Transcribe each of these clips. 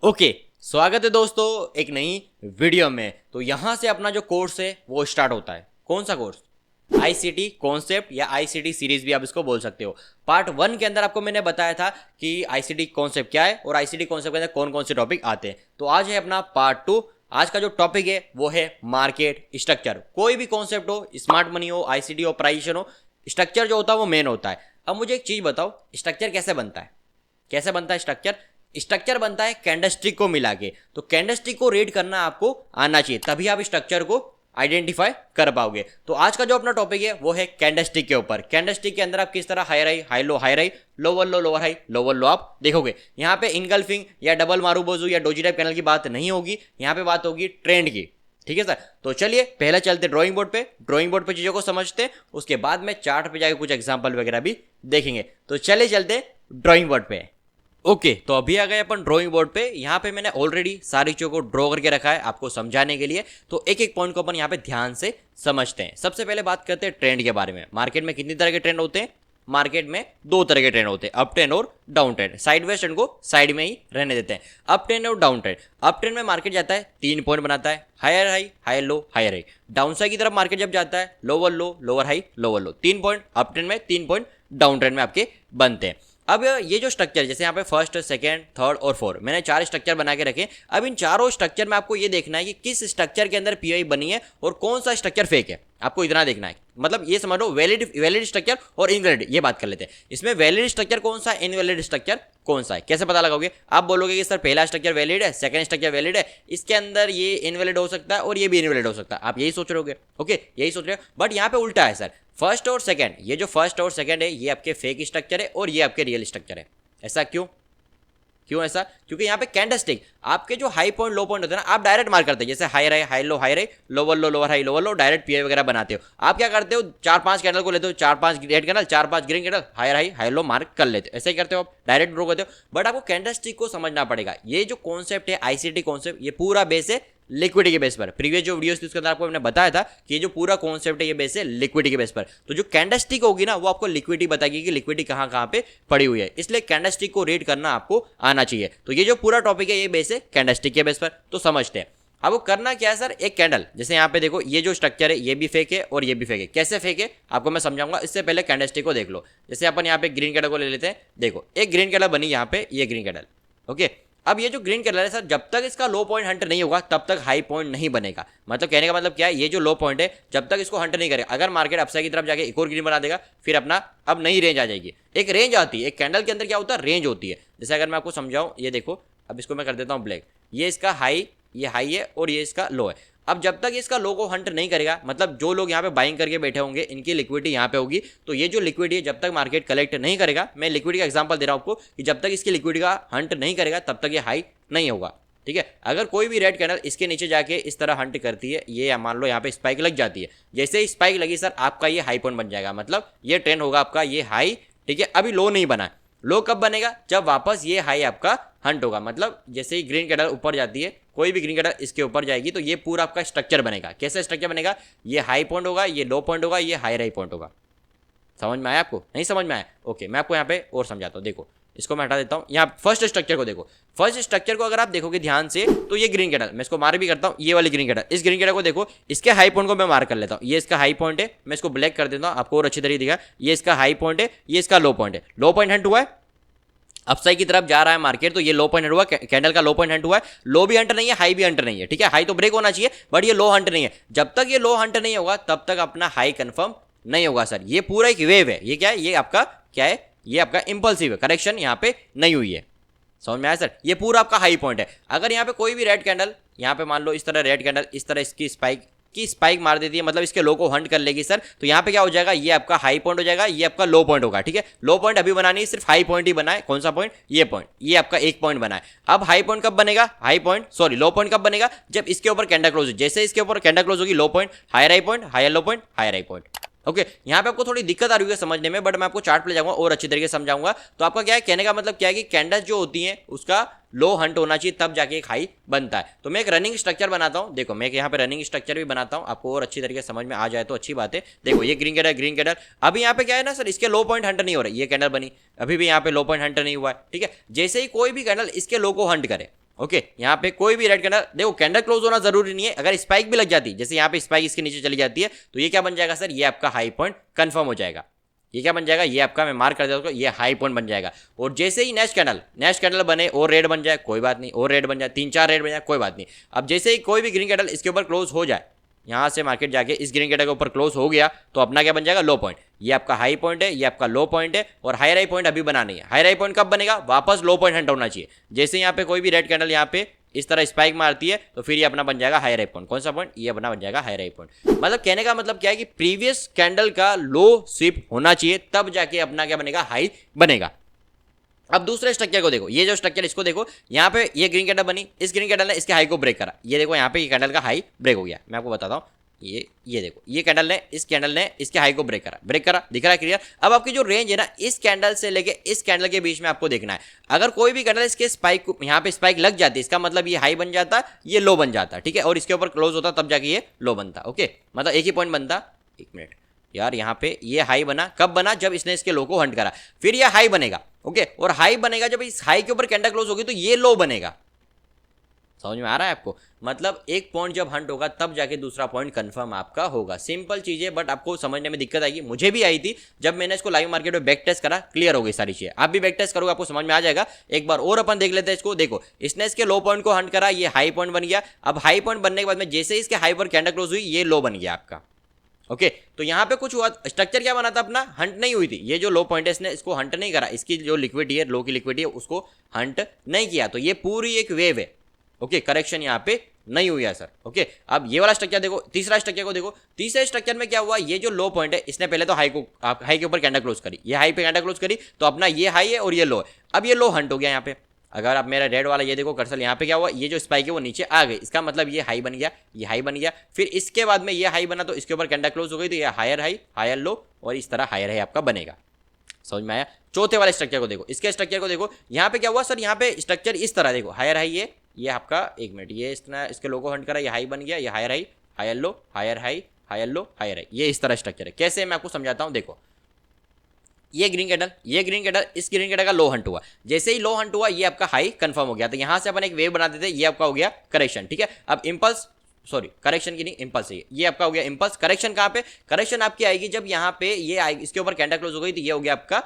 Okay, स्वागत है दोस्तों एक नई वीडियो में। तो यहाँ से अपना जो कोर्स है वो स्टार्ट होता है। कौन सा कोर्स? आईसीटी कॉन्सेप्ट या आईसीटी सीरीज भी आप इसको बोल सकते हो। पार्ट 1 के अंदर आपको मैंने बताया था कि आईसीटी कॉन्सेप्ट क्या है और आईसीटी कॉन्सेप्ट के अंदर कौन कौन से टॉपिक आते हैं। तो आज है अपना पार्ट 2। आज का जो टॉपिक है वो है मार्केट स्ट्रक्चर। कोई भी कॉन्सेप्ट हो, स्मार्ट मनी हो, आईसीटी हो, प्राइजेशन हो, स्ट्रक्चर जो होता है वो मेन होता है। अब मुझे एक चीज बताओ, स्ट्रक्चर कैसे बनता है? कैसे बनता है स्ट्रक्चर? स्ट्रक्चर बनता है कैंडलस्टिक को मिला के। तो कैंडलस्टिक को रीड करना आपको आना चाहिए, तभी आप स्ट्रक्चर को आइडेंटिफाई कर पाओगे। तो आज का जो अपना टॉपिक है वो है कैंडलस्टिक के ऊपर। कैंडलस्टिक के अंदर आप किस तरह high low, lower low, lower high, lower लो आप देखोगे। यहाँ पे इनगल्फिंग या डबल मारूबोजू या डोजी टाइप कैंडल की बात नहीं होगी, यहाँ पे बात होगी ट्रेंड की। ठीक है सर, तो चलिए पहले चलते ड्राइंग बोर्ड पे। ड्राइंग बोर्ड पे चीजों को समझते हैं, उसके बाद में चार्ट पे जाकर कुछ एग्जांपल वगैरह भी देखेंगे। तो चलिए चलते ड्राइंग बोर्ड पे। ओके, तो अभी आ गए अपन ड्राइंग बोर्ड पे। यहाँ पे मैंने ऑलरेडी सारी चीज़ों को ड्रॉ करके रखा है आपको समझाने के लिए। तो एक एक पॉइंट को अपन यहाँ पे ध्यान से समझते हैं। सबसे पहले बात करते हैं ट्रेंड के बारे में। मार्केट में कितनी तरह के ट्रेंड होते हैं? मार्केट में दो तरह के ट्रेंड होते हैं, अप ट्रेंड और down trend. Sideways trend को साइड में ही रहने देते हैं। अप ट्रेंड और डाउन ट्रेंड। अप ट्रेंड में मार्केट जाता है 3 पॉइंट बनाता है, higher high, higher low, higher high. Down side की तरफ मार्केट जब जाता है lower low, lower high, lower low. 3 point up trend में, 3 पॉइंट डाउन ट्रेंड में आपके बनते हैं। अब ये जो स्ट्रक्चर, जैसे यहाँ पे फर्स्ट, सेकंड, थर्ड और फोर्थ, मैंने 4 स्ट्रक्चर बना के रखे। अब इन चारों स्ट्रक्चर में आपको ये देखना है कि किस स्ट्रक्चर के अंदर पीआई बनी है और कौन सा स्ट्रक्चर फेक है। आपको इतना देखना है, मतलब ये समझ लो वैलिड स्ट्रक्चर और इनवैलिड। ये बात कर लेते हैं। इसमें वैलिड स्ट्रक्चर कौन सा है, इनवैलिड स्ट्रक्चर कौन सा है, कैसे पता लगाओगे? आप बोलोगे कि सर पहला स्ट्रक्चर वैलिड है, सेकंड स्ट्रक्चर वैलिड है, इसके अंदर ये इनवैलिड हो सकता है और ये भी इनवैलिड हो सकता है। आप यही सोच रहे होगे, ओके यही सोच रहे हो। बट यहाँ पे उल्टा है सर। फर्स्ट और सेकंड, ये जो फर्स्ट और सेकंड है ये आपके फेक स्ट्रक्चर है और ये आपके रियल स्ट्रक्चर है। ऐसा क्यों? क्यों ऐसा? क्योंकि यहाँ पे कैंडलस्टिक आपके जो हाई पॉइंट लो पॉइंट होते हैं ना, आप डायरेक्ट मार्क करते हैं। जैसे हाई हाई, हाई लो, lower low, lower high, lower लो, डायरेक्ट पीआई वगैरह बनाते हो। आप क्या करते हो? 4-5 कैंडल को लेते हो, 4-5 red candle, 4-5 green candle, higher high, high low mark कर लेते हो। ऐसा ही करते हो आप, डायरेक्ट ड्रॉ करते हो। बट आपको कैंडलस्टिक को समझना पड़ेगा। ये जो कॉन्सेप्ट है आईसीटी कॉन्सेप्ट, ये पूरा बेस है लिक्विडिटी के बेस पर। प्रीवियस जो वीडियोस थी उसके अंदर आपको मैंने बताया था कि ये जो पूरा कॉन्सेप्ट है ये बेस है लिक्विडिटी के बेस पर। तो जो कैंडलस्टिक होगी ना वो आपको लिक्विडिटी बताएगी कि लिक्विडिटी कहाँ कहाँ पे पड़ी हुई है। इसलिए कैंडलस्टिक को रीड करना आपको आना चाहिए। तो ये जो पूरा टॉपिक है ये बेस है कैंडलस्टिक के बेस पर। तो समझते हैं अब वो करना क्या है सर। एक कैंडल, जैसे यहाँ पे देखो ये जो स्ट्रक्चर है ये भी फेक है और ये भी फेक है। कैसे फेक है आपको मैं समझाऊंगा। इससे पहले कैंडलस्टिक को देख लो। जैसे अपन यहाँ पे ग्रीन कैंडल को ले लेते हैं। देखो एक ग्रीन कैंडल बनी यहाँ पे, ये ग्रीन कैंडल, ओके। अब ये जो ग्रीन कैंडल है सर, जब तक इसका लो पॉइंट हंट नहीं होगा तब तक हाई पॉइंट नहीं बनेगा। मतलब कहने का मतलब क्या है, ये जो लो पॉइंट है जब तक इसको हंट नहीं करेगा, अगर मार्केट अपसाइड की तरफ जाके एक और ग्रीन बना देगा फिर अपना अब नई रेंज आ जाएगी। एक रेंज आती है, एक कैंडल के अंदर क्या होता है, रेंज होती है। जैसे अगर मैं आपको समझाऊं, ये देखो, अब इसको मैं कर देता हूं ब्लैक। ये इसका हाई, ये हाई है और ये इसका लो है। अब जब तक इसका लो को हंट नहीं करेगा, मतलब जो लोग यहाँ पे बाइंग करके बैठे होंगे इनकी लिक्विडिटी यहाँ पे होगी। तो ये जो लिक्विडिटी है जब तक मार्केट कलेक्ट नहीं करेगा, मैं लिक्विडिटी का एग्जांपल दे रहा हूँ आपको कि जब तक इसकी लिक्विडिटी का हंट नहीं करेगा तब तक ये हाई नहीं होगा। ठीक है, अगर कोई भी रेड कैंडल इसके नीचे जाके इस तरह हंट करती है, ये मान लो यहाँ पे स्पाइक लग जाती है। जैसे ही स्पाइक लगी सर आपका ये हाई पॉइंट बन जाएगा, मतलब ये ट्रेंड होगा आपका ये हाई। ठीक है, अभी लो नहीं बना है। लो कब बनेगा? जब वापस ये हाई आपका हंट होगा। मतलब जैसे ही ग्रीन कैंडल ऊपर जाती है, कोई भी ग्रीन कैंडल इसके ऊपर जाएगी तो ये पूरा आपका स्ट्रक्चर बनेगा। कैसे स्ट्रक्चर बनेगा? ये हाई पॉइंट होगा, ये लो पॉइंट होगा, ये हाई हाई पॉइंट होगा। समझ में आया आपको? नहीं समझ में आया? ओके, मैं आपको यहाँ पे और समझाता हूँ। देखो इसको मैं हटा देता हूँ। यहाँ फर्स्ट स्ट्रक्चर को देखो। फर्स्ट स्ट्रक्चर को अगर आप देखोगे ध्यान से तो ये ग्रीन कैंडल, मैं इसको मार्क भी करता हूँ। ये वाली ग्रीन कैंडल, इस ग्रीन कैंडल को देखो, इसके हाई पॉइंट को मैं मार्क कर लेता हूँ। ये इसका हाई पॉइंट है, मैं इसको ब्लैक कर देता हूँ आपको और अच्छी तरीके दिखा। ये इसका हाई पॉइंट है, ये इसका लो पॉइंट है। लो पॉइंट हंट हुआ है, अपसाइड की तरफ जा रहा है मार्केट, तो ये लो पॉइंट हंट हुआ, कैंडल का लो पॉइंट हंट हुआ है। लो भी हंट नहीं है, हाई भी हंट नहीं है। ठीक है, हाई तो ब्रेक होना चाहिए बट ये लो हंट नहीं है। जब तक ये लो हंट नहीं होगा तब तक अपना हाई कंफर्म नहीं होगा सर। ये पूरा एक वेव है। ये क्या है? ये आपका क्या है? ये आपका इंपल्सिव है, करेक्शन यहाँ पे नहीं हुई है। समझ में आया सर? ये पूरा आपका हाई पॉइंट है। अगर यहाँ पे कोई भी रेड कैंडल, यहाँ पे मान लो इस तरह रेड कैंडल इस तरह इसकी स्पाइक मार देती है, मतलब इसके लो को हंट कर लेगी सर, तो यहाँ पे क्या हो जाएगा? ये आपका हाई पॉइंट हो जाएगा, ये आपका लो पॉइंट होगा। ठीक है, लो पॉइंट अभी बनानी है, सिर्फ हाई पॉइंट ही बना है। कौन सा पॉइंट? ये पॉइंट, ये आपका एक पॉइंट बना है। अब हाई पॉइंट कब बनेगा? लो पॉइंट कब बनेगा? जब इसके ऊपर कैंडल क्लोज हो। जैसे इसके ऊपर कैंडल क्लोज होगी, low point, higher high point, higher low point, higher high point. Okay, यहाँ पे आपको थोड़ी दिक्कत आ रही है समझने में, बट मैं आपको चार्ट पे ले जाऊंगा और अच्छी तरीके से समझाऊंगा। तो आपका क्या है, कहने का मतलब क्या है कि कैंडल्स जो होती हैं उसका लो हंट होना चाहिए तब जाके एक हाई बनता है। तो मैं एक रनिंग स्ट्रक्चर बनाता हूं। देखो मैं यहाँ पे रनिंग स्ट्रक्चर भी बनाता हूं, आपको और अच्छी तरीके से समझ में आ जाए तो अच्छी बात है। देखो ये ग्रीन कैंडल, अभी यहाँ पे क्या है ना सर, इसके लो पॉइंट हंट नहीं हो रहा है। ये कैंडल बनी, अभी भी यहाँ पे लो पॉइंट हंट नहीं हुआ है। ठीक है, जैसे ही कोई भी कैंडल इसके लो को हंट करे ओके यहाँ पे कोई भी रेड कैंडल, देखो कैंडल क्लोज होना जरूरी नहीं है, अगर स्पाइक भी लग जाती है, जैसे यहाँ पे स्पाइक इसके नीचे चली जाती है, तो ये क्या बन जाएगा सर, ये आपका हाई पॉइंट कंफर्म हो जाएगा। ये क्या बन जाएगा, ये आपका मैं मार्क कर देता हूँ, ये हाई पॉइंट बन जाएगा। और जैसे ही नेक्स्ट कैंडल बने और रेड बन जाए कोई बात नहीं, और रेड बन जाए, 3-4 रेड बन जाए कोई बात नहीं। अब जैसे ही कोई भी ग्रीन कैंडल इसके ऊपर क्लोज हो जाए, यहाँ से मार्केट जाके इस ग्रीन कैंडल के ऊपर क्लोज हो गया, तो अपना क्या बन जाएगा, लो पॉइंट। ये आपका हाई पॉइंट है, ये आपका लो पॉइंट है, और हायर हाई पॉइंट अभी बना नहीं है। हायर हाई पॉइंट कब बनेगा, वापस लो पॉइंट हंट होना चाहिए। जैसे यहाँ पे कोई भी रेड कैंडल यहाँ पे इस तरह स्पाइक मारती है, तो फिर ये अपना बन जाएगा हायर हाई पॉइंट। कौन सा पॉइंट, ये अपना बन जाएगा हायर हाई पॉइंट। मतलब कहने का मतलब क्या है कि प्रीवियस कैंडल का लो स्विप होना चाहिए, तब जाके अपना क्या बनेगा, हाई बनेगा। अब दूसरे स्ट्रक्चर को देखो, ये जो स्ट्रक्चर इसको देखो, यहाँ पे ये ग्रीन कैंडल बनी, इस ग्रीन कैंडल ने इसके हाई को ब्रेक करा, ये देखो यहाँ पे ये कैंडल का हाई ब्रेक हो गया। मैं आपको बताता हूँ, ये देखो, ये कैंडल ने इसके हाई को ब्रेक करा, दिख रहा है क्लियर। अब आपकी जो रेंज है ना, इस कैंडल से लेके इस कैंडल के बीच में आपको देखना है। अगर कोई भी कैंडल इसके स्पाइक, यहाँ पे स्पाइक लग जाती है, इसका मतलब ये हाई बन जाता, ये लो बन जाता, ठीक है, और इसके ऊपर क्लोज होता, तब जाके ये लो बनता। ओके, मतलब एक ही पॉइंट बनता। एक मिनट यार, यहाँ पे ये हाई बना, कब बना, जब इसने इसके लो को हंट करा, फिर ये हाई बनेगा। ओके, और हाई बनेगा जब इस हाई के ऊपर कैंडल क्लोज होगी, तो ये लो बनेगा। समझ में आ रहा है आपको, मतलब एक पॉइंट जब हंट होगा तब जाके दूसरा पॉइंट कंफर्म आपका होगा। सिंपल चीज है, बट आपको समझने में दिक्कत आएगी, मुझे भी आई थी जब मैंने इसको लाइव मार्केट में बैक टेस्ट करा, क्लियर हो गई सारी चीजें। आप भी बैक टेस्ट करोगे, आपको समझ में आ जाएगा। एक बार और अपन देख लेते हैं इसको। देखो, इसने इसके लो पॉइंट को हंट करा, ये हाई पॉइंट बन गया। अब हाई पॉइंट बनने के बाद में जैसे इसके हाई पर कैंडल क्लोज हुई, ये लो बन गया आपका। ओके, तो यहाँ पे कुछ हुआ, स्ट्रक्चर क्या बना था अपना, हंट नहीं हुई थी। ये जो लो पॉइंट है इसने इसको हंट नहीं करा, इसकी जो लिक्विडिटी है, लो की लिक्विडिटी है, उसको हंट नहीं किया, तो ये पूरी एक वेव है। ओके, करेक्शन यहाँ पे नहीं हुई है सर। ओके, अब ये वाला स्ट्रक्चर देखो, तीसरा स्ट्रक्चर को देखो। तीसरे स्ट्रक्चर में क्या हुआ, ये जो लो पॉइंट है, इसने पहले तो हाई के ऊपर कैंडल क्लोज करी, ये हाई पे कैंडल क्लोज करी, तो अपना ये हाई है और ये लो है। अब ये लो हंट हो गया यहाँ पे। अगर आप मेरा रेड वाला ये देखो कर्सर, यहाँ पे क्या हुआ, ये जो स्पाइक है वो नीचे आ गई, इसका मतलब ये हाई बन गया, ये हाई बन गया। फिर इसके बाद में ये हाई बना, तो इसके ऊपर कैंडल क्लोज हो गई, तो ये हायर हाई, हायर लो, और इस तरह हायर हाई आपका बनेगा। समझ में आया। चौथे वाले स्ट्रक्चर को देखो, इसके स्ट्रक्चर को देखो, यहाँ पे क्या हुआ सर, यहाँ पे स्ट्रक्चर इस तरह देखो, हायर हाई, ये आपका, एक मिनट, ये इस तरह इसके लोगो हंट करा, ये हाई बन गया, ये higher high, higher low, higher high, higher low, higher high, ये इस तरह स्ट्रक्चर है। कैसे, मैं आपको समझाता हूँ। देखो, ये ग्रीन कैंडल इस ग्रीन कैंडल का लो हंट हुआ, जैसे ही लो हंट हुआ, ये आपका हाई कंफर्म हो गया, तो यहां से अपन एक वेव बना देते, ये आपका हो गया करेक्शन। ठीक है, अब इंपल्स, सॉरी करेक्शन की नहीं, इंपल्स है, ये आपका हो गया इंपल्स। करेक्शन कहां पे, करेक्शन आपकी आएगी जब यहां पे ये आएगी, इसके ऊपर कैंडल क्लोज हो गई, तो ये हो गया आपका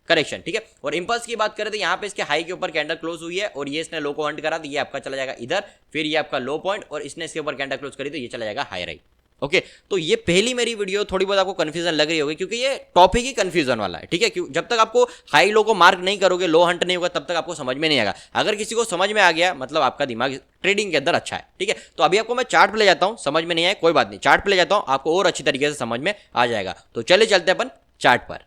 करेक्शन। ठीक है, और इंपल्स की बात करें तो यहाँ पे इसके हाई के ऊपर कैंडल क्लोज हुई है, और ये इसने लो को हंट करा, तो ये आपका चला जाएगा इधर, फिर ये आपका लो पॉइंट, और इसने इसके ऊपर कैंडल क्लोज करी, तो ये चला जाएगा हायर हाई। ओके, तो ये पहली मेरी वीडियो, थोड़ी बहुत आपको कंफ्यूजन लग रही होगी, क्योंकि ये टॉपिक ही कंफ्यूजन वाला है। ठीक है, जब तक आपको हाई लो को मार्क नहीं करोगे, लो हंट नहीं होगा, तब तक आपको समझ में नहीं आएगा। अगर किसी को समझ में आ गया, मतलब आपका दिमाग ट्रेडिंग के अंदर अच्छा है। ठीक है, तो अभी आपको मैं चार्ट पे ले जाता हूं, समझ में नहीं आया कोई बात नहीं, चार्ट पे ले जाता हूं, आपको और अच्छी तरीके से समझ में आ जाएगा। तो चले चलते अपन चार्ट पर।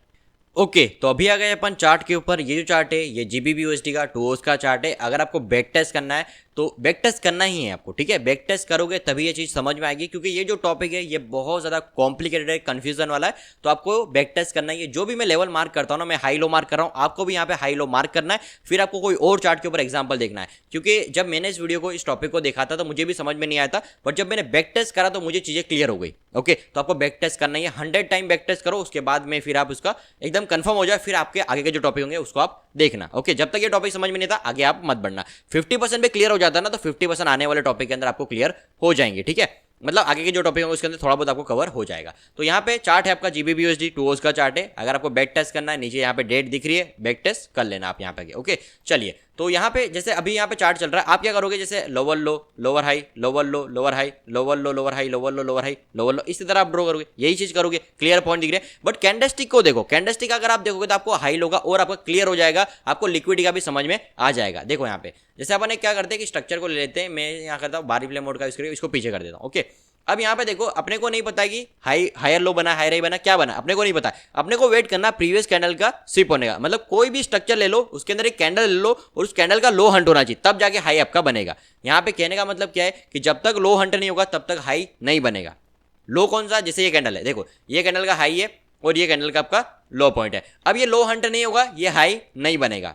ओके, तो अभी आ गए अपन चार्ट के ऊपर। ये जो चार्ट है, ये GBP/USD का 2 आवर्स का चार्ट है। अगर आपको बैक टेस्ट करना है तो बैक टेस्ट करना ही है आपको। ठीक है, बैक टेस्ट करोगे तभी ये चीज़ समझ में आएगी, क्योंकि ये जो टॉपिक है ये बहुत ज़्यादा कॉम्प्लिकेटेड है, कन्फ्यूजन वाला है, तो आपको बैक टेस्ट करना ही है। जो भी मैं लेवल मार्क करता हूँ ना, मैं हाई लो मार्क कर रहा हूँ, आपको भी यहाँ पे हाई लो मार्क करना है, फिर आपको कोई और चार्ट के ऊपर एग्जाम्पल देखना है। क्योंकि जब मैंने इस वीडियो को, इस टॉपिक को देखा था, तो मुझे भी समझ में नहीं आया था, बट जब मैंने बैक टेस्ट करा तो मुझे चीज़ें क्लियर हो गई। ओके, तो आपको बैक टेस्ट करना है, 100 टाइम बैक टेस्ट करो, उसके बाद में फिर आप उसका एकदम कंफर्म हो जाए, फिर आपके आगे के जो टॉपिक होंगे उसको आप देखना। ओके, जब तक ये टॉपिक समझ में नहीं था, आगे आप मत बढ़ना। 50% पे क्लियर हो जाता है ना, तो 50% आने वाले टॉपिक के अंदर आपको क्लियर हो जाएंगे। ठीक है, मतलब आगे के जो टॉपिक होंगे उसके अंदर थोड़ा बहुत आपको कवर हो जाएगा। तो यहाँ पे चार्ट है आपका GBP/USD 2 आवर्स का चार्ट है। अगर आपको बैक टेस्ट करना है, नीचे यहाँ पे डेट दिख रही है, बैक टेस्ट कर लेना आप यहाँ पे। ओके, चलिए, तो यहाँ पे जैसे अभी यहाँ पे चार्ट चल रहा है, आप क्या करोगे, जैसे lower low, lower high, lower low, lower high, lower low, lower high, lower low, lower high, lower लो, इसी तरह आप ड्रॉ करोगे, यही चीज करोगे। क्लियर पॉइंट दिख रहे हैं, बट कैंडलस्टिक को देखो, कैंडलस्टिक अगर आप देखोगे तो आपको हाई होगा और आपका क्लियर हो जाएगा, आपको लिक्विडिटी का भी समझ में आ जाएगा। देखो यहाँ पे जैसे अपन क्या करते हैं कि स्ट्रक्चर को ले लेते हैं, मैं यहाँ करता हूँ बारी प्ले मोड का, इसको पीछे कर देता हूँ। ओके, अब यहाँ पे देखो, अपने को नहीं पता कि हायर लो बना, हायर हाई बना, क्या बना, अपने को नहीं पता। अपने को वेट करना प्रीवियस कैंडल का स्विप होने का। मतलब कोई भी स्ट्रक्चर ले लो, उसके अंदर एक कैंडल ले लो, और उस कैंडल का लो हंट होना चाहिए, तब जाके हाई आपका बनेगा। यहाँ पे कहने का मतलब क्या है कि जब तक लो हंट नहीं होगा तब तक हाई नहीं बनेगा। लो कौन सा, जैसे ये कैंडल है, देखो ये कैंडल का हाई है और ये कैंडल का आपका लो पॉइंट है। अब ये लो हंट नहीं होगा, ये हाई नहीं बनेगा।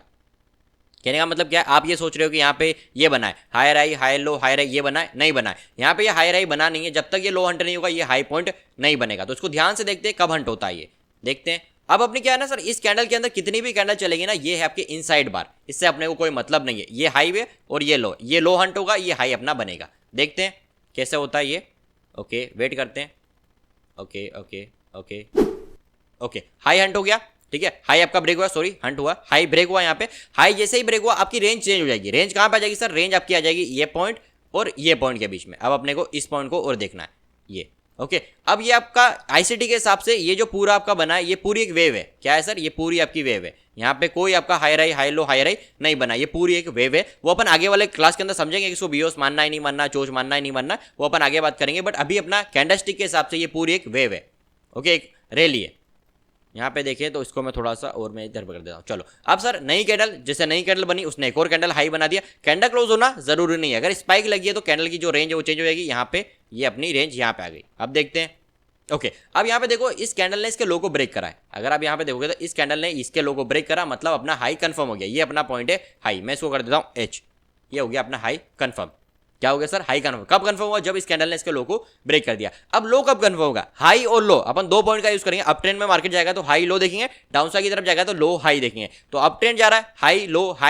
कहने का मतलब क्या है, आप ये सोच रहे हो कि यहाँ पे ये बना है higher high, higher low, higher high, ये बना है, नहीं बना है। यहाँ पे ये हायर हाई बना नहीं है, जब तक ये लो हंट नहीं होगा ये हाई पॉइंट नहीं बनेगा। तो इसको ध्यान से देखते हैं कब हंट होता है, ये देखते हैं। अब अपने क्या है ना सर, इस कैंडल के अंदर कितनी भी कैंडल चलेगी ना, ये है आपके इनसाइड बार, इससे अपने को कोई मतलब नहीं है। ये हाई वे और ये लो हंट होगा, ये हाई अपना बनेगा। देखते हैं कैसे होता है ये। ओके वेट करते हैं। Okay okay okay okay, high Hunt हो गया, ठीक है, हाई आपका ब्रेक हुआ, सॉरी हंट हुआ, हाई ब्रेक हुआ। यहाँ पे हाई जैसे ही ब्रेक हुआ आपकी रेंज चेंज हो जाएगी। रेंज कहाँ पे आ जाएगी सर, रेंज आपकी आ जाएगी ये पॉइंट और ये पॉइंट के बीच में। अब अपने को इस पॉइंट को और देखना है ये। ओके, अब ये आपका आईसीटी के हिसाब से ये जो पूरा आपका बना है, ये पूरी एक वेव है। क्या है सर, ये पूरी आपकी वेव है। यहाँ पे कोई आपका हाई लो नहीं बना, ये पूरी एक वेव है। वो अपन आगे वाले क्लास के अंदर समझेंगे कि इसको बियोस मानना है नहीं मानना, चोच मानना है नहीं मानना, वो अपन आगे बात करेंगे। बट अभी अपना कैंडलस्टिक के हिसाब से ये पूरी एक वेव है। ओके, एक रैली है। यहाँ पे देखिए तो इसको मैं थोड़ा सा और मैं इधर कर देता हूँ। चलो अब सर नई कैंडल, जैसे नई कैंडल बनी उसने एक और कैंडल हाई बना दिया। कैंडल क्लोज होना जरूरी नहीं है, अगर स्पाइक लगी है तो कैंडल की जो रेंज है वो चेंज हो जाएगी। यहाँ पे ये अपनी रेंज यहाँ पे आ गई। अब देखते हैं। ओके, अब यहाँ पे देखो इस कैंडल ने इसके लो को ब्रेक करा है। अगर आप यहाँ पे देखोगे तो इस कैंडल ने इसके लो को ब्रेक करा, मतलब अपना हाई कंफर्म हो गया। ये अपना पॉइंट है हाई, मैं इसको कर देता हूँ एच। ये हो गया अपना हाई कंफर्म। क्या हो गया सर, हाई कंफर्म। कब कंफर्म हुआ, जब इस कैंडल ने इसके लो को ब्रेक कर दिया। अब लो कब कंफर्म होगा, हाई और लो अपन 2 पॉइंट का यूज करेंगे। अप ट्रेंड में मार्केट जाएगा तो हाई लो देखेंगे, डाउन साइड की तरफ जाएगा तो लो हाई देखेंगे। तो अप ट्रेंड जा रहा है, हाई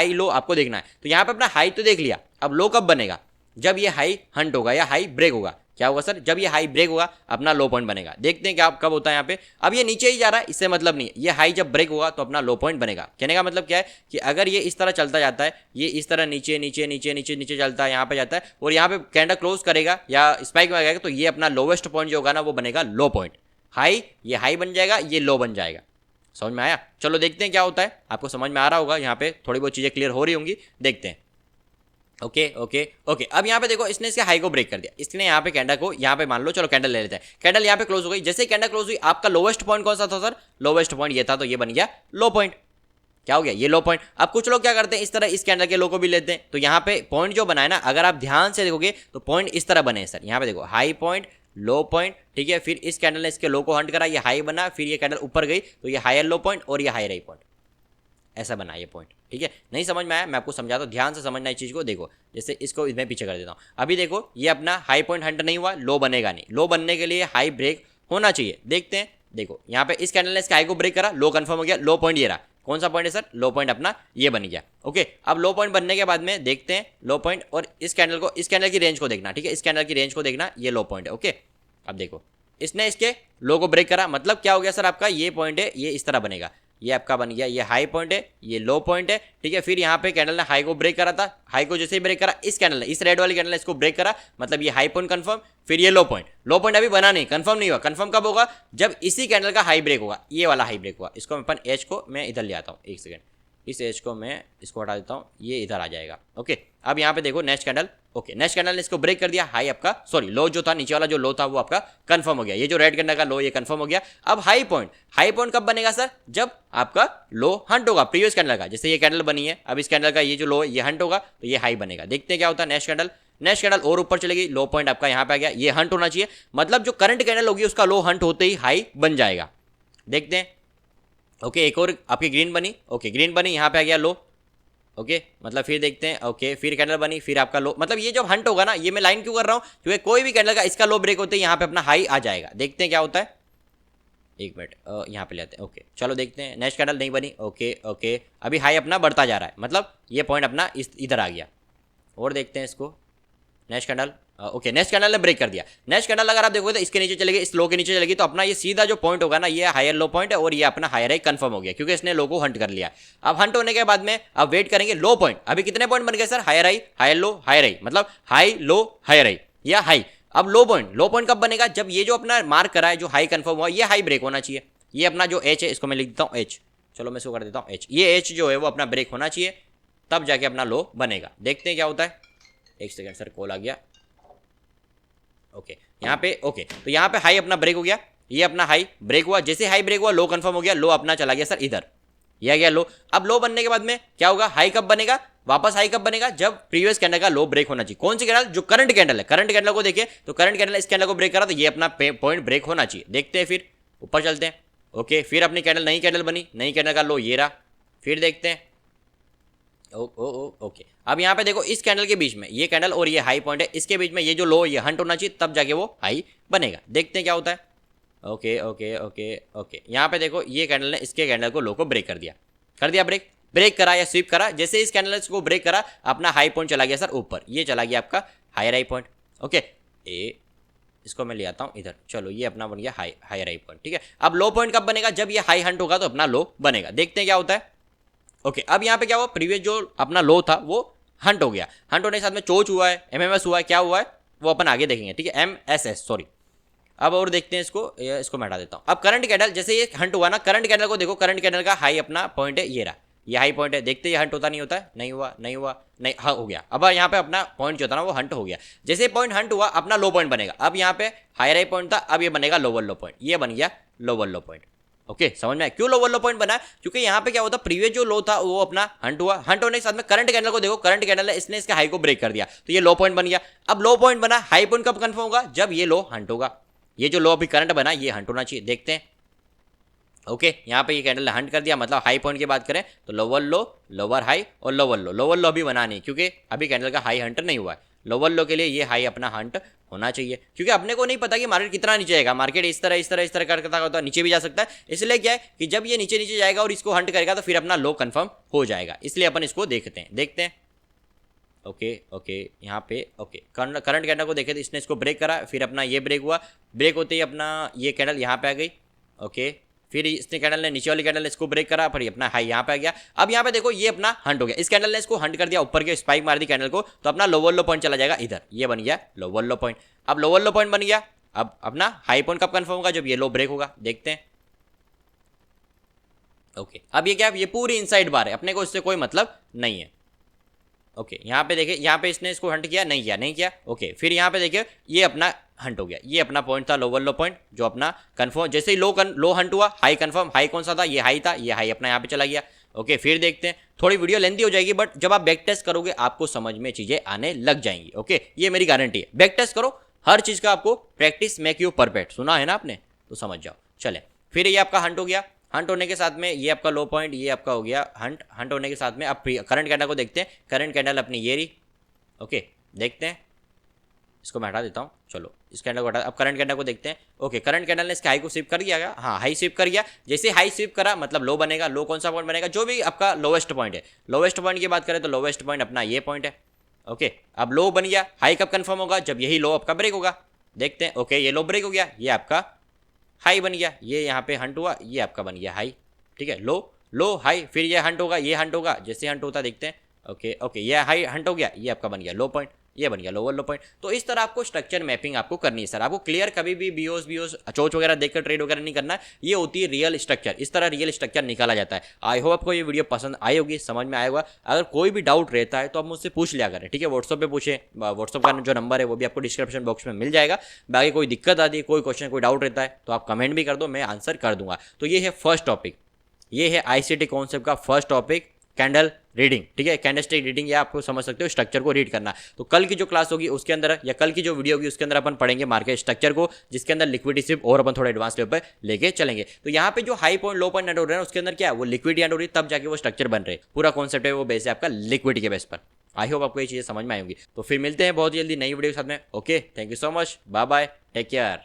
लो आपको देखना है। तो यहाँ पे अपना हाई तो देख लिया, अब लो कब बनेगा, जब ये हाई हंट होगा या हाई ब्रेक होगा। क्या होगा सर, जब ये हाई ब्रेक होगा अपना लो पॉइंट बनेगा। देखते हैं क्या कब होता है यहाँ पे। अब ये नीचे ही जा रहा है, इससे मतलब नहीं, ये हाई जब ब्रेक होगा तो अपना लो पॉइंट बनेगा। कहने का मतलब क्या है कि अगर ये इस तरह चलता जाता है, ये इस तरह नीचे नीचे नीचे नीचे नीचे चलता है, यहाँ पे जाता है और यहाँ पे कैंडल क्लोज करेगा या स्पाइक में आएगा, तो ये अपना लोवेस्ट पॉइंट जो होगा ना वो बनेगा लो पॉइंट। हाई, ये हाई बन जाएगा, ये लो बन जाएगा। समझ में आया। चलो देखते हैं क्या होता है, आपको समझ में आ रहा होगा। यहाँ पे थोड़ी बहुत चीजें क्लियर हो रही होंगी, देखते हैं। ओके ओके ओके, अब यहाँ पे देखो इसने इसके हाई को ब्रेक कर दिया। इसने यहाँ पे कैंडल को, यहाँ पे मान लो, चलो कैंडल ले लेते हैं। कैंडल यहाँ पे क्लोज हो गई। जैसे ही कैंडल क्लोज हुई आपका लोवेस्ट पॉइंट कौन सा था सर, लोवेस्ट पॉइंट ये था, तो ये बन गया लो पॉइंट। क्या हो गया, ये लो पॉइंट। अब कुछ लोग क्या करते हैं, इस तरह इस कैंडल के लो को भी लेते हैं। तो यहाँ पे पॉइंट जो बनाए ना, अगर आप ध्यान से देखोगे तो पॉइंट इस तरह बने सर। यहाँ पे देखो हाई पॉइंट, लो पॉइंट, ठीक है। फिर इस कैंडल ने इसके लो को हंट करा, ये हाई बना, फिर ये कैंडल ऊपर गई तो ये हायर लो पॉइंट और ये हायर हाई पॉइंट, ऐसा बना ये पॉइंट। ठीक है, नहीं समझ में आया मैं आपको समझाता हूँ, ध्यान से समझना इस चीज़ को। देखो जैसे इसको इसमें पीछे कर देता हूँ। अभी देखो ये अपना हाई पॉइंट हंट नहीं हुआ, लो बनेगा नहीं। लो बनने के लिए हाई ब्रेक होना चाहिए। देखते हैं, देखो यहाँ पे इस कैंडल ने इसके हाई को ब्रेक करा, लो कंफर्म हो गया, लो पॉइंट ये रहा। कौन सा पॉइंट है सर, लो पॉइंट अपना ये बन गया। ओके, अब लो पॉइंट बनने के बाद में देखते हैं लो पॉइंट और इस कैंडल को, इस कैंडल की रेंज को देखना। ठीक है, इस कैंडल की रेंज को देखना, ये लो पॉइंट है। ओके, अब देखो इसने इसके लो को ब्रेक करा, मतलब क्या हो गया सर, आपका ये पॉइंट है, ये इस तरह बनेगा। ये आपका बन गया, ये हाई पॉइंट है, ये लो पॉइंट है। ठीक है, फिर यहाँ पे कैंडल ने हाई को ब्रेक करा था, हाई को जैसे ही ब्रेक करा इस कैंडल ने, इस रेड वाली कैंडल ने इसको ब्रेक करा, मतलब ये हाई पॉइंट कंफर्म। फिर ये लो पॉइंट अभी बना नहीं, कंफर्म नहीं हुआ। कंफर्म कब होगा, जब इसी कैंडल का हाई ब्रेक होगा, ये वाला हाई ब्रेक हुआ। इसको अपन एच को मैं इधर ले आता हूँ, एक सेकंड, इस एज को मैं इसको हटा देता हूँ, ये इधर आ जाएगा। ओके, अब यहाँ पे देखो next candle. Okay, next candle ने इसको ब्रेक कर दिया, हाई आपका, सॉरी लो जो था, नीचे वाला जो लो था वो आपका कंफर्म हो गया। ये जो रेड कैंडल का लो ये कंफर्म हो गया। अब हाई पॉइंट कब बनेगा सर, जब आपका लो हंट होगा प्रीवियस कैंडल का। जैसे ये कैंडल बनी है, अब इस कैंडल का ये जो लो ये हंट होगा तो ये हाई बनेगा। देखते हैं क्या होता है। नेक्स्ट कैंडल और ऊपर चलेगी, लो पॉइंट आपका यहाँ पे आ गया, ये हंट होना चाहिए, मतलब जो करंट कैंडल होगी उसका लो हंट होते ही हाई बन जाएगा। देखते हैं। ओके, एक और आपकी ग्रीन बनी। ओके, ग्रीन बनी, यहाँ पे आ गया लो। ओके, मतलब फिर देखते हैं। ओके, फिर कैंडल बनी, फिर आपका लो, मतलब ये जब हंट होगा ना, ये मैं लाइन क्यों कर रहा हूँ, क्योंकि कोई भी कैंडल का इसका लो ब्रेक होते ही यहाँ पे अपना हाई आ जाएगा। देखते हैं क्या होता है, एक मिनट यहाँ पे लेते हैं। ओके, चलो देखते हैं। नेक्स्ट कैंडल नहीं बनी। ओके, अभी हाई अपना बढ़ता जा रहा है, मतलब ये पॉइंट अपना इधर आ गया। और देखते हैं इसको, next candle. Okay, next candle ने ब्रेक कर दिया। नेक्स्ट कैंडल अगर आप देखोगे तो इसके नीचे चलेगी, इस लो के नीचे चलेगी, तो अपना ये सीधा जो पॉइंट होगा ना, ये हायर लो पॉइंट है और ये अपना हायर हाई कंफर्म हो गया, क्योंकि इसने लो को हंट कर लिया। अब हंट होने के बाद में अब वेट करेंगे लो पॉइंट। अभी कितने पॉइंट बन गए sir, higher high, higher low, higher high, मतलब हाई लो हायर हाई या हाई। अब लो पॉइंट कब बनेगा, जब ये जो अपना मार्क करा है, जो हाई कंफर्म हुआ, ये हाई ब्रेक होना चाहिए। ये अपना जो एच है, इसको मैं लिख देता हूँ एच, चलो मैं इसको कर देता हूँ एच। ये एच जो है वो अपना ब्रेक होना चाहिए, तब जाके अपना लो बनेगा। देखते हैं क्या होता है। एक सेकेंड सर, कॉल आ गया। ओके, यहाँ पे ओके, तो यहाँ पे हाई अपना ब्रेक हो गया, ये अपना हाई ब्रेक हुआ। जैसे हाई ब्रेक हुआ लो कंफर्म हो गया, लो अपना चला गया सर इधर, ये आ गया लो। अब लो बनने के बाद में क्या होगा, हाई कब बनेगा, वापस हाई कब बनेगा, जब प्रीवियस कैंडल का लो ब्रेक होना चाहिए। कौन सी कैंडल, जो करंट कैंडल है। करंट कैंडल को देखिए तो करंट कैंडल इस कैंडल को ब्रेक करा, तो ये अपना पॉइंट ब्रेक होना चाहिए। देखते हैं, फिर ऊपर चलते हैं। ओके, फिर अपनी कैंडल, नई कैंडल बनी, नई कैंडल का लो ये रहा। फिर देखते हैं। ओके, अब यहाँ पे देखो इस कैंडल के बीच में, ये कैंडल और ये हाई पॉइंट है, इसके बीच में ये जो लो ये हंट होना चाहिए, तब जाके वो हाई बनेगा। देखते हैं क्या होता है। ओके ओके ओके ओके, यहाँ पे देखो ये कैंडल ने इसके कैंडल को लो को ब्रेक कर दिया ब्रेक ब्रेक करा या स्वीप करा। जैसे इस कैंडल को ब्रेक करा अपना हाई पॉइंट चला गया सर ऊपर, ये चला गया आपका हायर हाई पॉइंट। ओके, इसको मैं ले आता हूँ इधर, चलो ये अपना बन गया हायर हाई पॉइंट। ठीक है, अब लो पॉइंट कब बनेगा, जब ये हाई हंट होगा तो अपना लो बनेगा। देखते हैं क्या होता है। ओके, अब यहाँ पे क्या हुआ, प्रीवियस जो अपना लो था वो हंट हो गया, हंट होने के साथ में चोच हुआ है, एमएमएस हुआ है, क्या हुआ है वो अपन आगे देखेंगे। ठीक है, एमएसएस सॉरी। अब और देखते हैं इसको मैं हटा देता हूँ। अब करंट कैंडल, जैसे ये हंट हुआ ना, करंट कैंडल को देखो, करंट कैंडल का हाई अपना पॉइंट है, ये रहा, ये हाई पॉइंट है। देखते हैं ये हंट होता नहीं होता है, नहीं हुआ नहीं हुआ नहीं, हाँ हो गया। अब यहाँ पे अपना पॉइंट जो था ना वो हंट हो गया। जैसे पॉइंट हंट हुआ अपना लो पॉइंट बनेगा। अब यहाँ पे हायर हाई पॉइंट था, अब ये बनेगा लोअर लो पॉइंट, ये बन गया लोअर लो पॉइंट। ओके, समझ में आया क्यों लोअर लो पॉइंट बना, क्योंकि यहाँ पे क्या होता, प्रीवियस जो लो था वो अपना हंट हुआ, हंट होने के साथ में करंट कैंडल को देखो, करंट कैंडल है इसने इसके हाई को ब्रेक कर दिया, तो ये लो पॉइंट बन गया। अब लो पॉइंट बना, हाई पॉइंट कब कंफर्म होगा, जब ये लो हंट होगा। ये जो लो अभी करंट बना ये हंट होना चाहिए, देखते हैं। ओके, यहाँ पे ये कैंडल हंट कर दिया, मतलब हाई पॉइंट की बात करें तो लोअर लो, लोअर हाई और लोअर लो। लोअर लो अभी बना नहीं क्योंकि अभी कैंडल का हाई हंट नहीं हुआ है। लोअर लो के लिए ये हाई अपना हंट होना चाहिए, क्योंकि अपने को नहीं पता कि मार्केट कितना नीचे जाएगा। मार्केट इस तरह करता होता नीचे भी जा सकता है, इसलिए क्या है कि जब ये नीचे जाएगा और इसको हंट करेगा तो फिर अपना लो कंफर्म हो जाएगा, इसलिए अपन इसको देखते हैं। ओके ओके, यहाँ पे ओके करंट कैंडल को देखे तो इसने इसको ब्रेक करा, फिर अपना ये ब्रेक हुआ, ब्रेक होते ही अपना ये कैंडल यहाँ पे आ गई। ओके, फिर इसने कैंडल ने नीचे वाली कैंडल ने इसको ब्रेक करा, फिर अपना हाई यहाँ पे आ गया। अब यहाँ पे देखो ये अपना हंट हो गया, इस कैंडल ने इसको हंट कर दिया, ऊपर के स्पाइक मार दी कैंडल को, तो अपना लोअर लो पॉइंट चला जाएगा इधर, ये बन गया लोअर लो पॉइंट। अब लोअर लो पॉइंट बन गया, अब अपना हाई पॉइंट कब कंफर्म होगा, जब ये लो ब्रेक होगा, देखते हैं। ओके, अब ये क्या, ये पूरी इनसाइड बार है, अपने को इससे कोई मतलब नहीं है। ओके, यहाँ पे देखिए, यहाँ पे इसने इसको हंट किया, नहीं किया। ओके, फिर यहाँ पे देखिए ये अपना हंट हो गया, ये अपना पॉइंट था लोअर लो पॉइंट जो अपना कंफर्म, जैसे ही लो हंट हुआ हाई कंफर्म, हाई कौन सा था, ये हाई था, ये हाई अपना यहाँ पे चला गया। ओके, फिर देखते हैं, थोड़ी वीडियो लेंथी हो जाएगी बट जब आप बैक टेस्ट करोगे आपको समझ में चीजें आने लग जाएंगी। ओके, ये मेरी गारंटी है, बैक टेस्ट करो, हर चीज का आपको प्रैक्टिस मेक यू परफेक्ट, सुना है ना आपने, तो समझ जाओ। चले, फिर ये आपका हंट हो गया, हंट होने के साथ में ये आपका लो पॉइंट, ये आपका हो गया हंट होने के साथ में। अब करंट कैंडल को देखते हैं, करंट कैंडल अपनी ये रही। ओके, देखते हैं, इसको मैं हटा देता हूँ, चलो इस कैंडल को हटा। अब करंट कैंडल को देखते हैं। ओके, करंट कैंडल ने इसके हाई को स्वीप कर दिया क्या, हाँ हाई स्वीप कर गया। जैसे हाई स्वीप करा मतलब लो बनेगा, लो कौन सा पॉइंट बनेगा, जो भी आपका लोवेस्ट पॉइंट है। लोवेस्ट पॉइंट की बात करें तो लोवेस्ट पॉइंट अपना ये पॉइंट है। ओके, अब लो बन गया, हाई कब कंफर्म होगा, जब यही लो आपका ब्रेक होगा, देखते हैं। ओके, ये लो ब्रेक हो गया, ये आपका हाई बन गया, ये यहाँ पे हंट हुआ, ये आपका बन गया हाई। ठीक है, लो हाई, फिर ये हंट होगा, ये हंट होगा, जैसे हंट होता देखते हैं। ओके ओके, ये हाई हंट हो गया, ये आपका बन गया लो पॉइंट, ये बन गया लोअर लो पॉइंट। तो इस तरह आपको स्ट्रक्चर मैपिंग आपको करनी है सर, आपको क्लियर कभी भी बीओस अचोच वगैरह देखकर ट्रेड वगैरह नहीं करना है, ये होती है रियल स्ट्रक्चर, इस तरह रियल स्ट्रक्चर निकाला जाता है। आई होप आपको ये वीडियो पसंद आई होगी, समझ में आया होगा। अगर कोई भी डाउट रहता है तो आप मुझसे पूछ लिया करें, ठीक है, व्हाट्सअप पे पूछे, व्हाट्सअप का जो नंबर है वो भी आपको डिस्क्रिप्शन बॉक्स में मिल जाएगा। बाकी कोई दिक्कत आती है, कोई क्वेश्चन कोई डाउट रहता है तो आप कमेंट भी कर दो, मैं आंसर कर दूंगा। तो ये है फर्स्ट टॉपिक, ये है आईसीटी कॉन्सेप्ट का फर्स्ट टॉपिक, कैंडल रीडिंग। ठीक है, कैंडलस्टिक रीडिंग, या आपको समझ सकते हो स्ट्रक्चर को रीड करना। तो कल की जो क्लास होगी उसके अंदर, या कल की जो वीडियो होगी उसके अंदर अपन पढ़ेंगे मार्केट स्ट्रक्चर को, जिसके अंदर लिक्विडिटी स्विप और अपन थोड़ा एडवांस लेवल पर लेके चलेंगे। तो यहाँ पे जो high point low point and हो रहे हैं उसके अंदर क्या है, वो लिक्विडिटी एंड हो रही है, तब जाके वो स्ट्रक्चर बन रहे हैं। पूरा कॉन्सेप्ट है वो बेस है आपका लिक्विडिटी के बेस पर। आई होप आपको ये चीजें समझ में आएंगी। तो फिर मिलते हैं बहुत जल्दी नई वीडियो के साथ में। Okay, thank you so much, bye bye, take care.